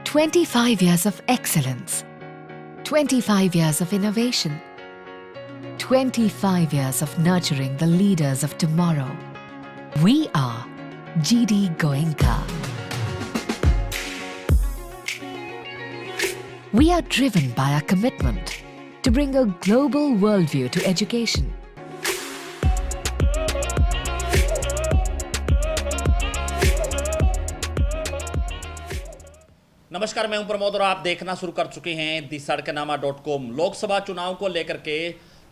25 years of excellence, 25 years of innovation, 25 years of nurturing the leaders of tomorrow. We are GD Goenka. We are driven by our commitment to bring a global worldview to education. नमस्कार, मैं हूं प्रमोद और आप देखना शुरू कर चुके हैं दी सड़कनामा.com। लोकसभा चुनाव को लेकर के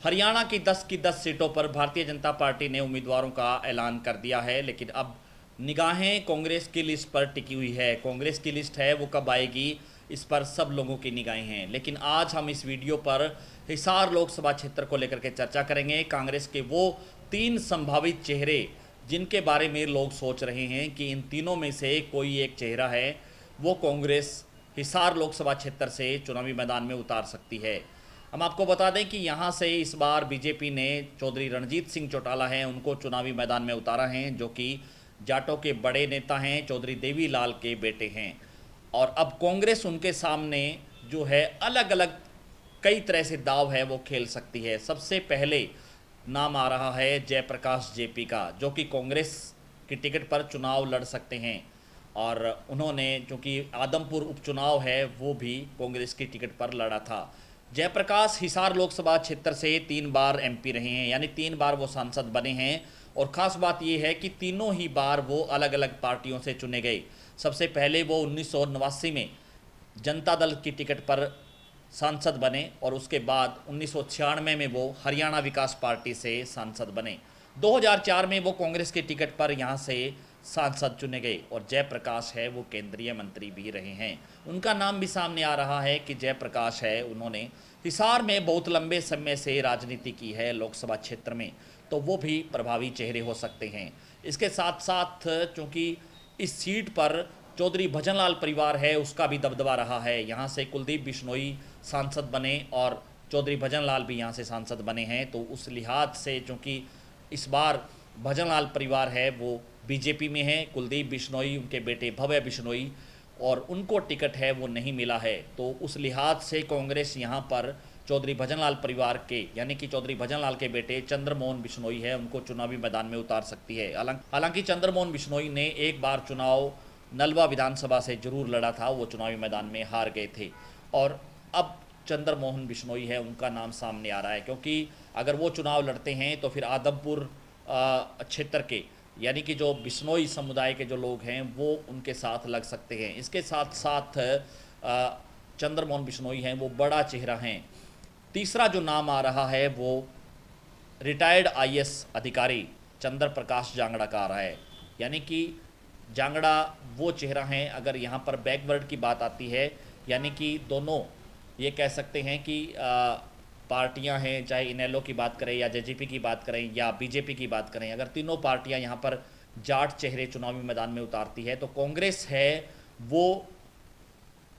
हरियाणा की 10 सीटों पर भारतीय जनता पार्टी ने उम्मीदवारों का ऐलान कर दिया है, लेकिन अब निगाहें कांग्रेस की लिस्ट पर टिकी हुई है। कांग्रेस की लिस्ट है वो कब आएगी, इस पर सब लोगों की निगाहें हैं। लेकिन आज हम इस वीडियो पर हिसार लोकसभा क्षेत्र को लेकर के चर्चा करेंगे। कांग्रेस के वो 3 संभावित चेहरे जिनके बारे में लोग सोच रहे हैं कि इन तीनों में से कोई एक चेहरा है वो कांग्रेस हिसार लोकसभा क्षेत्र से चुनावी मैदान में उतार सकती है। हम आपको बता दें कि यहाँ से इस बार बीजेपी ने चौधरी रणजीत सिंह चौटाला हैं, उनको चुनावी मैदान में उतारा है, जो कि जाटों के बड़े नेता हैं, चौधरी देवीलाल के बेटे हैं। और अब कांग्रेस उनके सामने जो है अलग अलग कई तरह से दाव है वो खेल सकती है। सबसे पहले नाम आ रहा है जयप्रकाश जेपी का, जो कि कांग्रेस की टिकट पर चुनाव लड़ सकते हैं। और उन्होंने, चूँकि आदमपुर उपचुनाव है वो भी कांग्रेस की टिकट पर लड़ा था। जयप्रकाश हिसार लोकसभा क्षेत्र से 3 बार एमपी रहे हैं, यानी 3 बार वो सांसद बने हैं। और ख़ास बात ये है कि तीनों ही बार वो अलग अलग पार्टियों से चुने गए। सबसे पहले वो 1989 में जनता दल की टिकट पर सांसद बने और उसके बाद 1996 में वो हरियाणा विकास पार्टी से सांसद बने। 2004 में वो कांग्रेस की टिकट पर यहाँ से सांसद चुने गए और जयप्रकाश है वो केंद्रीय मंत्री भी रहे हैं। उनका नाम भी सामने आ रहा है कि जयप्रकाश है, उन्होंने हिसार में बहुत लंबे समय से राजनीति की है लोकसभा क्षेत्र में, तो वो भी प्रभावी चेहरे हो सकते हैं। इसके साथ साथ चूँकि इस सीट पर चौधरी भजनलाल परिवार है उसका भी दबदबा रहा है। यहाँ से कुलदीप बिश्नोई सांसद बने और चौधरी भजनलाल भी यहाँ से सांसद बने हैं, तो उस लिहाज से चूँकि इस बार भजनलाल परिवार है वो बीजेपी में है, कुलदीप बिश्नोई उनके बेटे भव्य बिश्नोई, और उनको टिकट है वो नहीं मिला है, तो उस लिहाज से कांग्रेस यहाँ पर चौधरी भजनलाल परिवार के, यानी कि चौधरी भजनलाल के बेटे चंद्रमोहन बिश्नोई है, उनको चुनावी मैदान में उतार सकती है। हालांकि चंद्रमोहन बिश्नोई ने एक बार चुनाव नलवा विधानसभा से जरूर लड़ा था, वो चुनावी मैदान में हार गए थे। और अब चंद्रमोहन बिश्नोई है उनका नाम सामने आ रहा है, क्योंकि अगर वो चुनाव लड़ते हैं तो फिर आदमपुर क्षेत्र के, यानी कि जो बिश्नोई समुदाय के जो लोग हैं वो उनके साथ लग सकते हैं। इसके साथ साथ चंद्रमोहन बिश्नोई हैं वो बड़ा चेहरा हैं। तीसरा जो नाम आ रहा है वो रिटायर्ड आईएएस अधिकारी चंद्र प्रकाश जांगड़ा का आ रहा है, यानी कि जांगड़ा वो चेहरा हैं। अगर यहाँ पर बैकवर्ड की बात आती है, यानी कि दोनों ये कह सकते हैं कि पार्टियां हैं, चाहे इनेलो की बात करें या जेजेपी की बात करें या बीजेपी की बात करें, अगर तीनों पार्टियां यहाँ पर जाट चेहरे चुनावी मैदान में उतारती है तो कांग्रेस है वो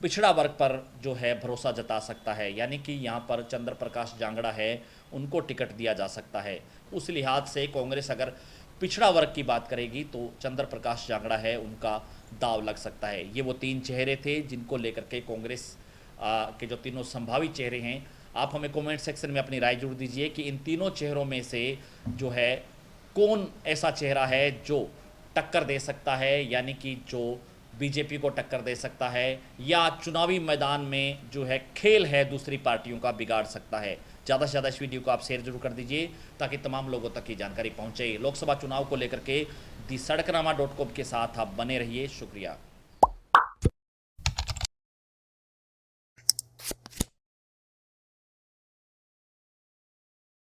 पिछड़ा वर्ग पर जो है भरोसा जता सकता है, यानी कि यहाँ पर चंद्र प्रकाश जांगड़ा है उनको टिकट दिया जा सकता है। उस लिहाज से कांग्रेस अगर पिछड़ा वर्ग की बात करेगी तो चंद्र प्रकाश जांगड़ा है उनका दाव लग सकता है। ये वो 3 चेहरे थे जिनको लेकर के कांग्रेस के जो तीनों संभावित चेहरे हैं। आप हमें कमेंट सेक्शन में अपनी राय जरूर दीजिए कि इन तीनों चेहरों में से जो है कौन ऐसा चेहरा है जो टक्कर दे सकता है, यानी कि जो बीजेपी को टक्कर दे सकता है या चुनावी मैदान में जो है खेल है दूसरी पार्टियों का बिगाड़ सकता है। ज़्यादा से ज़्यादा इस वीडियो को आप शेयर जरूर कर दीजिए ताकि तमाम लोगों तक की जानकारी पहुँचे। लोकसभा चुनाव को लेकर के दी सड़कनामा.com के साथ आप बने रहिए। शुक्रिया।